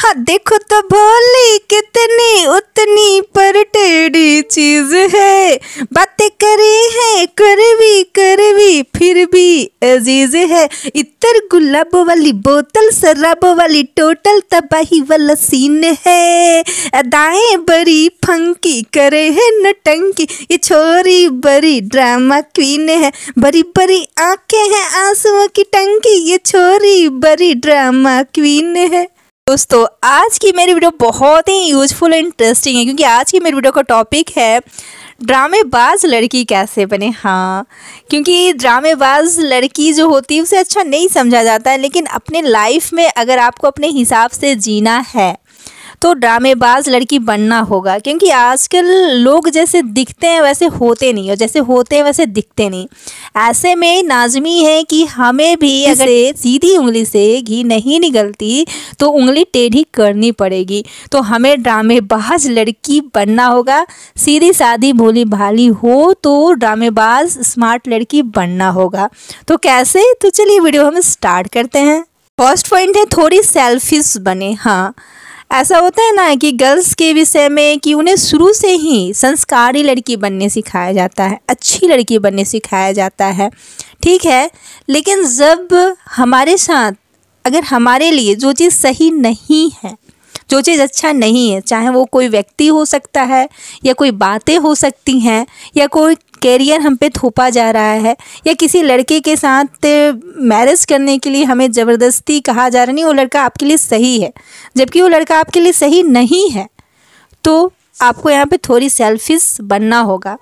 हाँ देखो तो भोली कितनी उतनी पर टेढ़ी चीज है, बातें करी है कड़वी कड़वी फिर भी अजीज है। इतर गुलाब वाली बोतल शराब वाली टोटल तबाही वाला सीन है। अदाएं बड़ी फंकी करे है नटंकी, ये छोरी बड़ी ड्रामा क्वीन है। बड़ी बड़ी आंखें हैं आंसुओं की टंकी, ये छोरी बड़ी ड्रामा क्वीन है। दोस्तों आज की मेरी वीडियो बहुत ही यूजफुल एंड इंटरेस्टिंग है, क्योंकि आज की मेरी वीडियो का टॉपिक है ड्रामेबाज लड़की कैसे बने। हाँ, क्योंकि ड्रामेबाज लड़की जो होती है उसे अच्छा नहीं समझा जाता है, लेकिन अपने लाइफ में अगर आपको अपने हिसाब से जीना है तो ड्रामेबाज लड़की बनना होगा। क्योंकि आजकल लोग जैसे दिखते हैं वैसे होते नहीं, और जैसे होते हैं वैसे दिखते नहीं। ऐसे में लाजमी है कि हमें भी अगर सीधी उंगली से घी नहीं निकलती तो उंगली टेढ़ी करनी पड़ेगी। तो हमें ड्रामेबाज लड़की बनना होगा। सीधी सादी भोली भाली हो तो ड्रामेबाज स्मार्ट लड़की बनना होगा। तो कैसे, तो चलिए वीडियो हम स्टार्ट करते हैं। फर्स्ट पॉइंट है थोड़ी सेल्फिश बने। हाँ, ऐसा होता है ना कि गर्ल्स के विषय में कि उन्हें शुरू से ही संस्कारी लड़की बनने सिखाया जाता है, अच्छी लड़की बनने सिखाया जाता है, ठीक है। लेकिन जब हमारे साथ अगर हमारे लिए जो चीज़ सही नहीं है, जो चीज़ अच्छा नहीं है, चाहे वो कोई व्यक्ति हो सकता है या कोई बातें हो सकती हैं या कोई कैरियर हम पे थोपा जा रहा है या किसी लड़के के साथ मैरिज करने के लिए हमें ज़बरदस्ती कहा जा रहा नहीं वो लड़का आपके लिए सही है, जबकि वो लड़का आपके लिए सही नहीं है, तो आपको यहाँ पे थोड़ी सेल्फिश बनना होगा।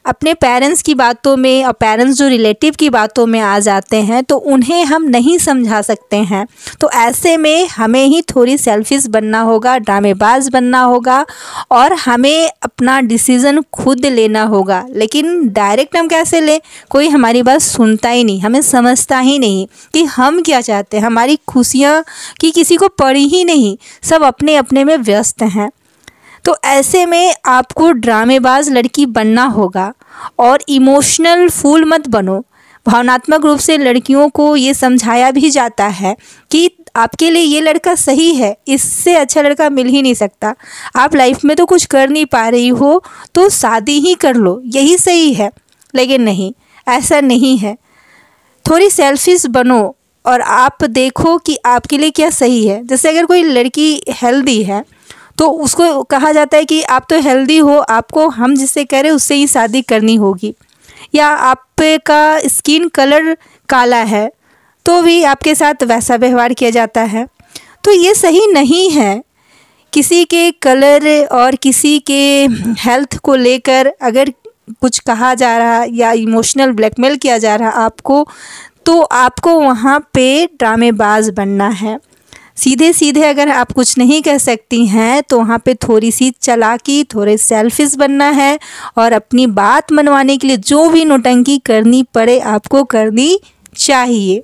अपने पेरेंट्स की बातों में और पेरेंट्स जो रिलेटिव की बातों में आ जाते हैं तो उन्हें हम नहीं समझा सकते हैं। तो ऐसे में हमें ही थोड़ी सेल्फिश बनना होगा, ड्रामेबाज बनना होगा और हमें अपना डिसीज़न खुद लेना होगा। लेकिन डायरेक्ट हम कैसे लें, कोई हमारी बात सुनता ही नहीं, हमें समझता ही नहीं कि हम क्या चाहते हैं। हमारी खुशियाँ की किसी को पड़ी ही नहीं, सब अपने अपने में व्यस्त हैं। तो ऐसे में आपको ड्रामेबाज लड़की बनना होगा और इमोशनल फूल मत बनो। भावनात्मक रूप से लड़कियों को ये समझाया भी जाता है कि आपके लिए ये लड़का सही है, इससे अच्छा लड़का मिल ही नहीं सकता। आप लाइफ में तो कुछ कर नहीं पा रही हो तो शादी ही कर लो, यही सही है। लेकिन नहीं, ऐसा नहीं है। थोड़ी सेल्फिश बनो और आप देखो कि आपके लिए क्या सही है। जैसे अगर कोई लड़की हेल्दी है तो उसको कहा जाता है कि आप तो हेल्दी हो, आपको हम जिससे कह रहे हैं उससे ही शादी करनी होगी। या आपका स्किन कलर काला है तो भी आपके साथ वैसा व्यवहार किया जाता है। तो ये सही नहीं है। किसी के कलर और किसी के हेल्थ को लेकर अगर कुछ कहा जा रहा या इमोशनल ब्लैकमेल किया जा रहा आपको, तो आपको वहाँ पे ड्रामेबाज बनना है। सीधे सीधे अगर आप कुछ नहीं कह सकती हैं तो वहाँ पे थोड़ी सी चालाकी, थोड़े सेल्फिश बनना है और अपनी बात मनवाने के लिए जो भी नौटंकी करनी पड़े आपको करनी चाहिए।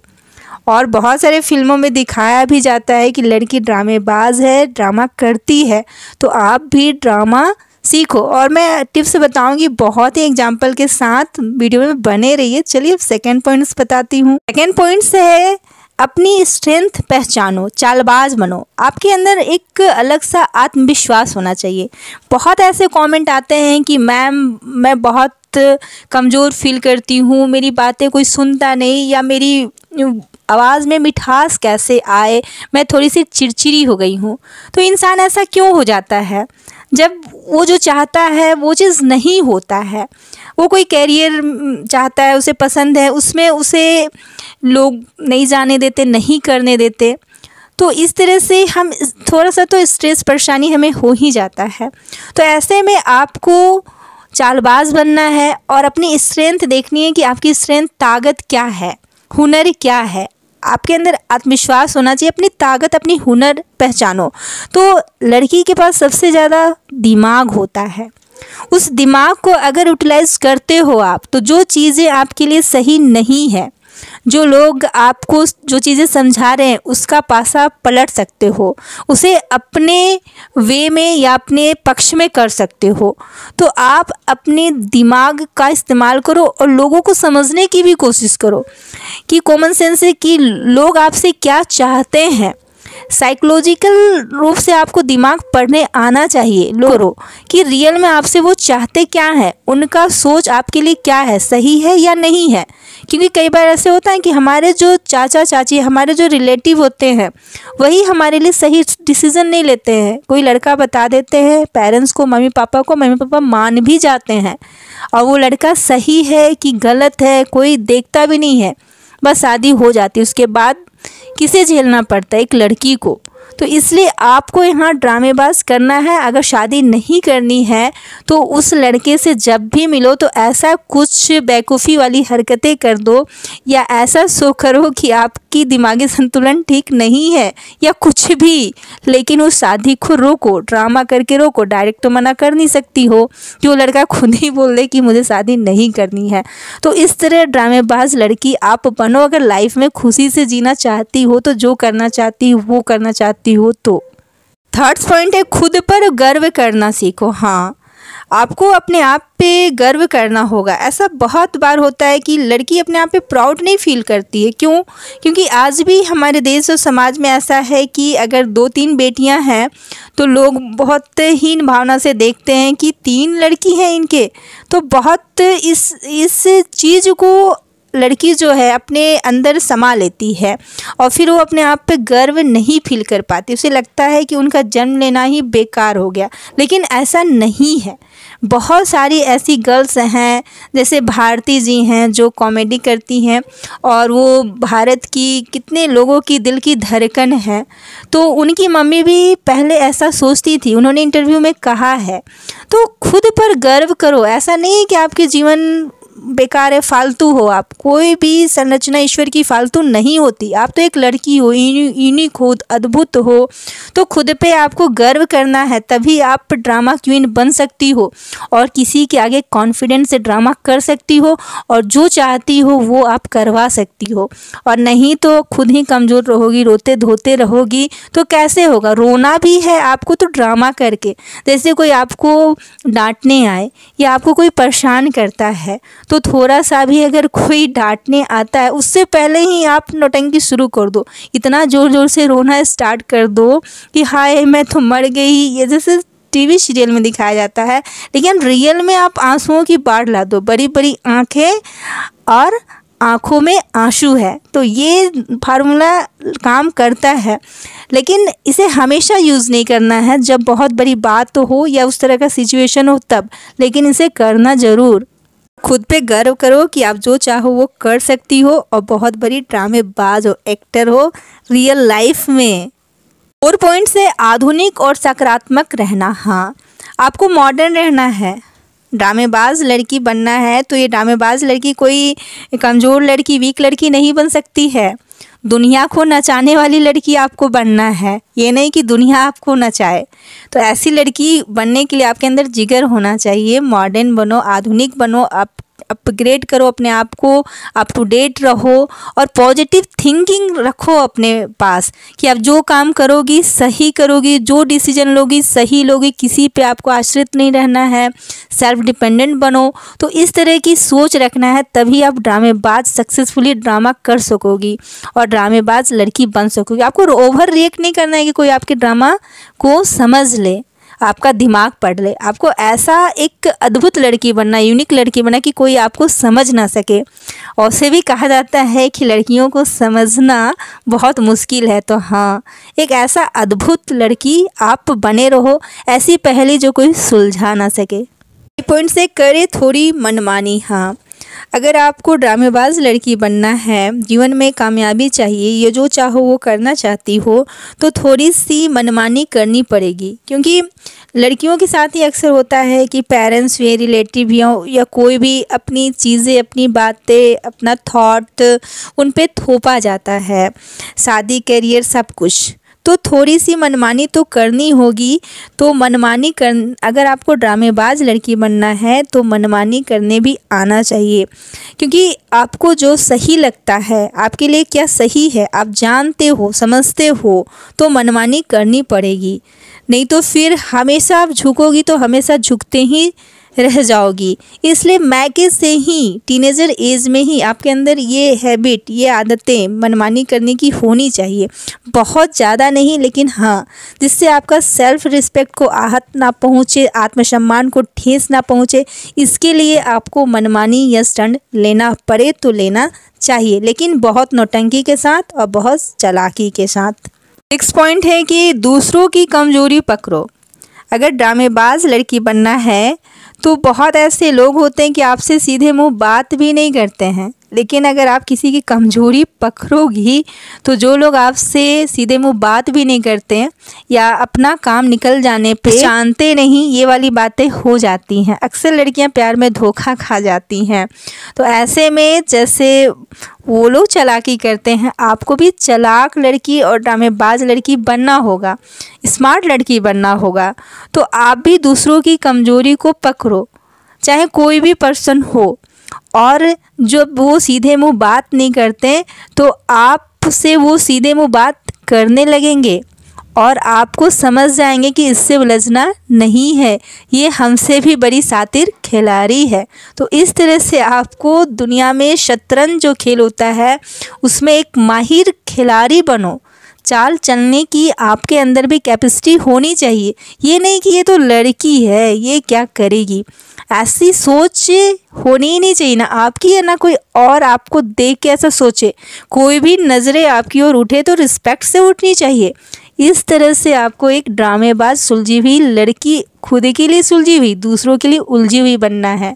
और बहुत सारे फिल्मों में दिखाया भी जाता है कि लड़की ड्रामेबाज है, ड्रामा करती है, तो आप भी ड्रामा सीखो। और मैं टिप्स बताऊंगी बहुत ही एग्जाम्पल के साथ, वीडियो में बने रहिए। चलिए अब सेकेंड पॉइंट्स बताती हूँ। सेकेंड पॉइंट्स है अपनी स्ट्रेंथ पहचानो, चालबाज बनो। आपके अंदर एक अलग सा आत्मविश्वास होना चाहिए। बहुत ऐसे कमेंट आते हैं कि मैम मैं बहुत कमज़ोर फील करती हूँ, मेरी बातें कोई सुनता नहीं, या मेरी आवाज़ में मिठास कैसे आए, मैं थोड़ी सी चिड़चिड़ी हो गई हूँ। तो इंसान ऐसा क्यों हो जाता है? जब वो जो चाहता है वो चीज़ नहीं होता है। वो कोई कैरियर चाहता है, उसे पसंद है, उसमें उसे लोग नहीं जाने देते, नहीं करने देते। तो इस तरह से हम थोड़ा सा तो स्ट्रेस परेशानी हमें हो ही जाता है। तो ऐसे में आपको चालबाज बनना है और अपनी स्ट्रेंथ देखनी है कि आपकी स्ट्रेंथ ताकत क्या है, हुनर क्या है। आपके अंदर आत्मविश्वास होना चाहिए, अपनी ताकत अपनी हुनर पहचानो। तो लड़की के पास सबसे ज़्यादा दिमाग होता है। उस दिमाग को अगर यूटिलाइज करते हो आप, तो जो चीज़ें आपके लिए सही नहीं है, जो लोग आपको जो चीज़ें समझा रहे हैं उसका पासा पलट सकते हो, उसे अपने वे में या अपने पक्ष में कर सकते हो। तो आप अपने दिमाग का इस्तेमाल करो और लोगों को समझने की भी कोशिश करो कि कॉमन सेंस है कि लोग आपसे क्या चाहते हैं। साइकोलॉजिकल रूप से आपको दिमाग पढ़ने आना चाहिए लोगों कि रियल में आपसे वो चाहते क्या है, उनका सोच आपके लिए क्या है, सही है या नहीं है। क्योंकि कई बार ऐसे होता है कि हमारे जो चाचा चाची, हमारे जो रिलेटिव होते हैं, वही हमारे लिए सही डिसीज़न नहीं लेते हैं। कोई लड़का बता देते हैं पेरेंट्स को, मम्मी पापा मान भी जाते हैं, और वो लड़का सही है कि गलत है कोई देखता भी नहीं है, बस शादी हो जाती है। उसके बाद किसे झेलना पड़ता है, एक लड़की को। तो इसलिए आपको यहाँ ड्रामेबाज करना है। अगर शादी नहीं करनी है तो उस लड़के से जब भी मिलो तो ऐसा कुछ बेवकूफ़ी वाली हरकतें कर दो, या ऐसा शो करो कि आपकी दिमागी संतुलन ठीक नहीं है या कुछ भी, लेकिन उस शादी को रोको, ड्रामा करके रोको। डायरेक्ट तो मना कर नहीं सकती हो कि वो लड़का खुद ही बोल दे कि मुझे शादी नहीं करनी है। तो इस तरह ड्रामेबाज लड़की आप बनो अगर लाइफ में खुशी से जीना चाहती हो, तो जो करना चाहती हो वो करना चाहती हो। तो थर्ड पॉइंट है खुद पर गर्व करना सीखो। हाँ, आपको अपने आप पे गर्व करना होगा। ऐसा बहुत बार होता है कि लड़की अपने आप पे प्राउड नहीं फील करती है। क्यों? क्योंकि आज भी हमारे देश और समाज में ऐसा है कि अगर 2-3 बेटियां हैं तो लोग बहुत हीन भावना से देखते हैं कि 3 लड़की हैं इनके। तो बहुत इस चीज़ को लड़की जो है अपने अंदर समा लेती है, और फिर वो अपने आप पे गर्व नहीं फील कर पाती। उसे लगता है कि उनका जन्म लेना ही बेकार हो गया, लेकिन ऐसा नहीं है। बहुत सारी ऐसी गर्ल्स हैं, जैसे भारती जी हैं जो कॉमेडी करती हैं, और वो भारत की कितने लोगों की दिल की धड़कन है। तो उनकी मम्मी भी पहले ऐसा सोचती थी, उन्होंने इंटरव्यू में कहा है। तो खुद पर गर्व करो। ऐसा नहीं है कि आपके जीवन बेकार है, फालतू हो आप। कोई भी संरचना ईश्वर की फालतू नहीं होती। आप तो एक लड़की हो, यूनिक हो, अद्भुत हो। तो खुद पे आपको गर्व करना है, तभी आप ड्रामा क्वीन बन सकती हो और किसी के आगे कॉन्फिडेंस से ड्रामा कर सकती हो, और जो चाहती हो वो आप करवा सकती हो। और नहीं तो खुद ही कमज़ोर रहोगी, रोते धोते रहोगी, तो कैसे होगा। रोना भी है आपको तो ड्रामा करके। जैसे कोई आपको डांटने आए या आपको कोई परेशान करता है, तो थोड़ा सा भी अगर कोई डांटने आता है, उससे पहले ही आप नौटंकी शुरू कर दो। इतना ज़ोर ज़ोर से रोना स्टार्ट कर दो कि हाय मैं तो मर गई, ये जैसे टीवी सीरियल में दिखाया जाता है। लेकिन रियल में आप आंसुओं की बाढ़ ला दो, बड़ी बड़ी आंखें और आँखों में आंसू है। तो ये फार्मूला काम करता है, लेकिन इसे हमेशा यूज़ नहीं करना है। जब बहुत बड़ी बात तो हो या उस तरह का सिचुएशन हो तब, लेकिन इसे करना ज़रूर। खुद पे गर्व करो कि आप जो चाहो वो कर सकती हो, और बहुत बड़ी ड्रामेबाज हो, एक्टर हो रियल लाइफ में। 4 पॉइंट से आधुनिक और सकारात्मक रहना। हाँ, आपको मॉडर्न रहना है। ड्रामेबाज लड़की बनना है तो ये ड्रामेबाज लड़की कोई कमज़ोर लड़की, वीक लड़की नहीं बन सकती है। दुनिया को नचाने वाली लड़की आपको बनना है, ये नहीं कि दुनिया आपको नचाए। तो ऐसी लड़की बनने के लिए आपके अंदर जिगर होना चाहिए। मॉडर्न बनो, आधुनिक बनो, अपग्रेड करो अपने आप को, अप टू डेट रहो, और पॉजिटिव थिंकिंग रखो अपने पास कि आप जो काम करोगी सही करोगी, जो डिसीजन लोगी सही लोगी, किसी पे आपको आश्रित नहीं रहना है, सेल्फ डिपेंडेंट बनो। तो इस तरह की सोच रखना है, तभी आप ड्रामेबाज सक्सेसफुली ड्रामा कर सकोगी और ड्रामेबाज लड़की बन सकोगी। आपको ओवर रिएक्ट नहीं करना है कि कोई आपके ड्रामा को समझ ले, आपका दिमाग पढ़ ले। आपको ऐसा एक अद्भुत लड़की बनना, यूनिक लड़की बनना कि कोई आपको समझ ना सके। और उसे भी कहा जाता है कि लड़कियों को समझना बहुत मुश्किल है। तो हाँ, एक ऐसा अद्भुत लड़की आप बने रहो, ऐसी पहेली जो कोई सुलझा ना सके। पॉइंट से करे थोड़ी मनमानी। हाँ, अगर आपको ड्रामेबाज लड़की बनना है, जीवन में कामयाबी चाहिए, ये जो चाहो वो करना चाहती हो, तो थोड़ी सी मनमानी करनी पड़ेगी। क्योंकि लड़कियों के साथ ही अक्सर होता है कि पेरेंट्स या रिलेटिव या कोई भी अपनी चीज़ें, अपनी बातें, अपना थॉट उन पे थोपा जाता है, शादी, करियर, सब कुछ। तो थोड़ी सी मनमानी तो करनी होगी। तो मनमानी अगर आपको ड्रामेबाज लड़की बनना है तो मनमानी करने भी आना चाहिए, क्योंकि आपको जो सही लगता है, आपके लिए क्या सही है, आप जानते हो, समझते हो, तो मनमानी करनी पड़ेगी। नहीं तो फिर हमेशा आप झुकोगी तो हमेशा झुकते ही रह जाओगी। इसलिए मैके से ही टीनेजर एज में ही आपके अंदर ये हैबिट, ये आदतें मनमानी करने की होनी चाहिए। बहुत ज़्यादा नहीं, लेकिन हाँ, जिससे आपका सेल्फ रिस्पेक्ट को आहत ना पहुँचे, आत्मसम्मान को ठेस ना पहुँचे। इसके लिए आपको मनमानी या स्टंट लेना पड़े तो लेना चाहिए, लेकिन बहुत नौटंकी के साथ और बहुत चालाकी के साथ। नेक्स्ट पॉइंट है कि दूसरों की कमजोरी पकड़ो। अगर ड्रामेबाज लड़की बनना है तो बहुत ऐसे लोग होते हैं कि आपसे सीधे मुंह बात भी नहीं करते हैं, लेकिन अगर आप किसी की कमजोरी पकड़ोगी तो जो लोग आपसे सीधे मुंह बात भी नहीं करते हैं या अपना काम निकल जाने पे जानते नहीं, ये वाली बातें हो जाती हैं। अक्सर लड़कियां प्यार में धोखा खा जाती हैं। तो ऐसे में जैसे वो लोग चालाकी करते हैं, आपको भी चालाक लड़की और ड्रामेबाज लड़की बनना होगा, स्मार्ट लड़की बनना होगा। तो आप भी दूसरों की कमजोरी को पकड़ो, चाहे कोई भी पर्सन हो। और जब वो सीधे मुंह बात नहीं करते तो आपसे वो सीधे मुंह बात करने लगेंगे और आपको समझ जाएंगे कि इससे उलझना नहीं है, ये हमसे भी बड़ी शातिर खिलाड़ी है। तो इस तरह से आपको दुनिया में शतरंज जो खेल होता है उसमें एक माहिर खिलाड़ी बनो। चाल चलने की आपके अंदर भी कैपेसिटी होनी चाहिए। ये नहीं कि ये तो लड़की है, ये क्या करेगी, ऐसी सोच होनी ही नहीं चाहिए ना आपकी, है ना कोई और आपको देख के ऐसा सोचे। कोई भी नज़रें आपकी ओर उठे तो रिस्पेक्ट से उठनी चाहिए। इस तरह से आपको एक ड्रामेबाज सुलझी हुई लड़की, खुद के लिए सुलझी हुई, दूसरों के लिए उलझी हुई बनना है।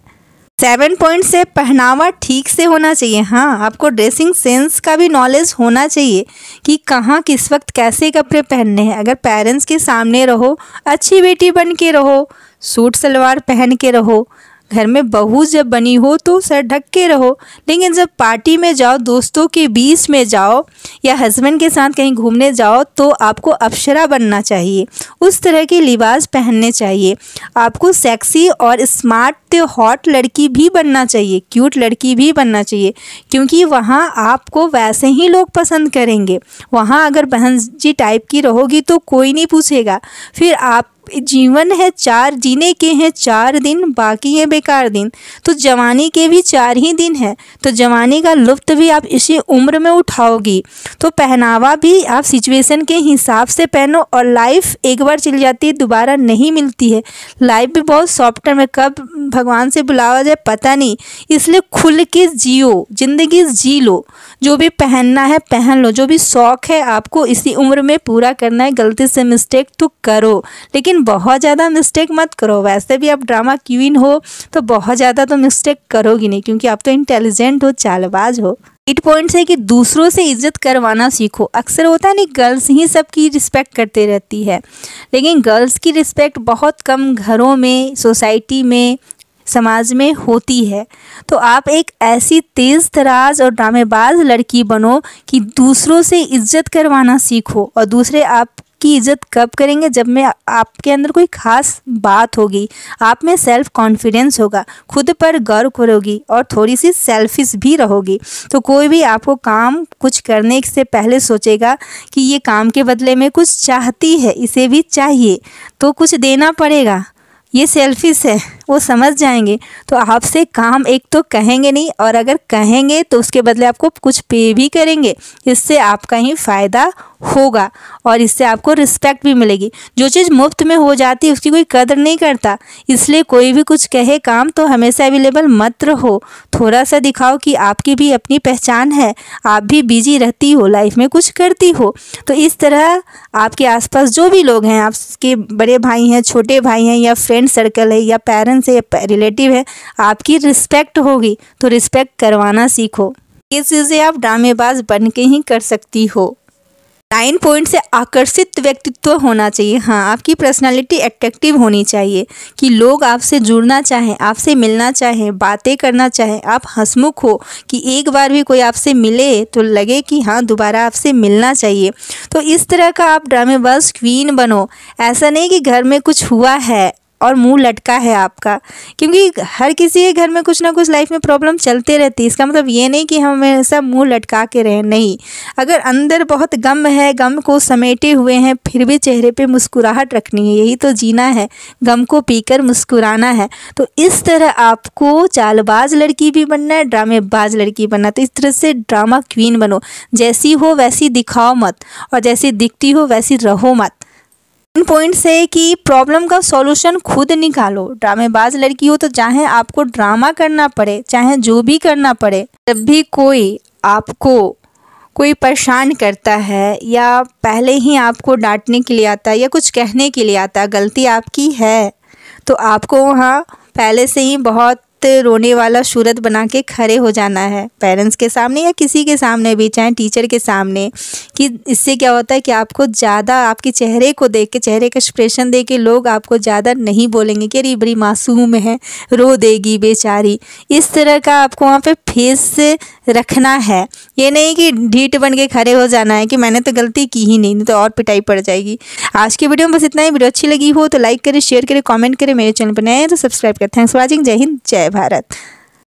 7 पॉइंट से पहनावा ठीक से होना चाहिए। हाँ, आपको ड्रेसिंग सेंस का भी नॉलेज होना चाहिए कि कहाँ किस वक्त कैसे कपड़े पहनने हैं। अगर पेरेंट्स के सामने रहो, अच्छी बेटी बन के रहो, सूट सलवार पहन के रहो। घर में बहू जब बनी हो तो सर ढक के रहो, लेकिन जब पार्टी में जाओ, दोस्तों के बीच में जाओ या हस्बैंड के साथ कहीं घूमने जाओ तो आपको अप्सरा बनना चाहिए, उस तरह के लिबास पहनने चाहिए। आपको सेक्सी और स्मार्ट हॉट लड़की भी बनना चाहिए, क्यूट लड़की भी बनना चाहिए, क्योंकि वहाँ आपको वैसे ही लोग पसंद करेंगे। वहाँ अगर बहन जी टाइप की रहोगी तो कोई नहीं पूछेगा। फिर आप जीवन है 4, जीने के हैं 4 दिन, बाकी है बेकार दिन। तो जवानी के भी 4 ही दिन हैं, तो जवानी का लुत्फ़ भी आप इसी उम्र में उठाओगी। तो पहनावा भी आप सिचुएशन के हिसाब से पहनो। और लाइफ एक बार चली जाती है, दोबारा नहीं मिलती है। लाइफ भी बहुत शॉर्ट टर्म है, कब भगवान से बुलावा जाए पता नहीं। इसलिए खुल के जियो, ज़िंदगी जी लो। जो भी पहनना है पहन लो, जो भी शौक़ है आपको इसी उम्र में पूरा करना है। गलती से मिस्टेक तो करो, लेकिन बहुत ज़्यादा मिस्टेक मत करो। वैसे भी आप ड्रामा क्वीन हो तो बहुत ज़्यादा तो मिस्टेक करोगी नहीं, क्योंकि आप तो इंटेलिजेंट हो, चालबाज हो। 8 पॉइंट्स है कि दूसरों से इज्जत करवाना सीखो। अक्सर होता है नहीं, गर्ल्स ही सबकी रिस्पेक्ट करते रहती है, लेकिन गर्ल्स की रिस्पेक्ट बहुत कम घरों में, सोसाइटी में, समाज में होती है। तो आप एक ऐसी तेज़ तराज और ड्रामेबाज लड़की बनो कि दूसरों से इज्जत करवाना सीखो। और दूसरे आपकी इज्जत कब करेंगे? जब में आपके अंदर कोई ख़ास बात होगी, आप में सेल्फ कॉन्फिडेंस होगा, खुद पर गर्व करोगी और थोड़ी सी सेल्फिश भी रहोगी। तो कोई भी आपको काम कुछ करने से पहले सोचेगा कि ये काम के बदले में कुछ चाहती है, इसे भी चाहिए तो कुछ देना पड़ेगा, ये सेल्फिश है, वो समझ जाएंगे। तो आपसे काम एक तो कहेंगे नहीं, और अगर कहेंगे तो उसके बदले आपको कुछ पे भी करेंगे। इससे आपका ही फ़ायदा होगा और इससे आपको रिस्पेक्ट भी मिलेगी। जो चीज़ मुफ्त में हो जाती है उसकी कोई कदर नहीं करता। इसलिए कोई भी कुछ कहे काम तो हमेशा अवेलेबल मत रहो। थोड़ा सा दिखाओ कि आपकी भी अपनी पहचान है, आप भी बिजी रहती हो, लाइफ में कुछ करती हो। तो इस तरह आपके आसपास जो भी लोग हैं, आपके बड़े भाई हैं, छोटे भाई हैं, या फ्रेंड सर्कल है, या पेरेंट्स है, या रिलेटिव है, आपकी रिस्पेक्ट होगी। तो रिस्पेक्ट करवाना सीखो। ये चीज़ें आप ड्रामेबाज बन के ही कर सकती हो। 9 पॉइंट से आकर्षित व्यक्तित्व होना चाहिए। हाँ, आपकी पर्सनालिटी अट्रैक्टिव होनी चाहिए कि लोग आपसे जुड़ना चाहें, आपसे मिलना चाहें, बातें करना चाहें। आप हंसमुख हो कि एक बार भी कोई आपसे मिले तो लगे कि हाँ दोबारा आपसे मिलना चाहिए। तो इस तरह का आप ड्रामेबाज क्वीन बनो। ऐसा नहीं कि घर में कुछ हुआ है और मुंह लटका है आपका, क्योंकि हर किसी के घर में कुछ ना कुछ लाइफ में प्रॉब्लम चलते रहती है। इसका मतलब ये नहीं कि हम हमेशा मुंह लटका के रहें, नहीं। अगर अंदर बहुत गम है, गम को समेटे हुए हैं, फिर भी चेहरे पे मुस्कुराहट रखनी है, यही तो जीना है, गम को पीकर मुस्कुराना है। तो इस तरह आपको चालबाज लड़की भी बनना है, ड्रामेबाज लड़की बनना। तो इस तरह से ड्रामा क्वीन बनो, जैसी हो वैसी दिखाओ मत, और जैसी दिखती हो वैसी रहो मत। पॉइंट्स है कि प्रॉब्लम का सॉल्यूशन खुद निकालो। ड्रामेबाज लड़की हो तो चाहे आपको ड्रामा करना पड़े, चाहे जो भी करना पड़े, जब भी कोई परेशान करता है या पहले ही आपको डांटने के लिए आता है या कुछ कहने के लिए आता है, गलती आपकी है, तो आपको वहाँ पहले से ही बहुत रोने वाला सूरत बना के खड़े हो जाना है, पेरेंट्स के सामने या किसी के सामने भी, चाहे टीचर के सामने। कि इससे क्या होता है कि आपको ज़्यादा आपके चेहरे को देख के, चेहरे का एक्सप्रेशन देख के लोग आपको ज़्यादा नहीं बोलेंगे कि अरे बड़ी मासूम है, रो देगी बेचारी। इस तरह का आपको वहाँ पे फेस रखना है, ये नहीं कि ढीठ बन के खड़े हो जाना है कि मैंने तो गलती की ही नहीं तो और पिटाई पड़ जाएगी। आज की वीडियो में बस इतना ही। वीडियो अच्छी लगी हो तो लाइक करें, शेयर करें, कमेंट करें। मेरे चैनल पर नए हैं तो सब्सक्राइब करें। Thanks for watching. जय हिंद, जय भारत।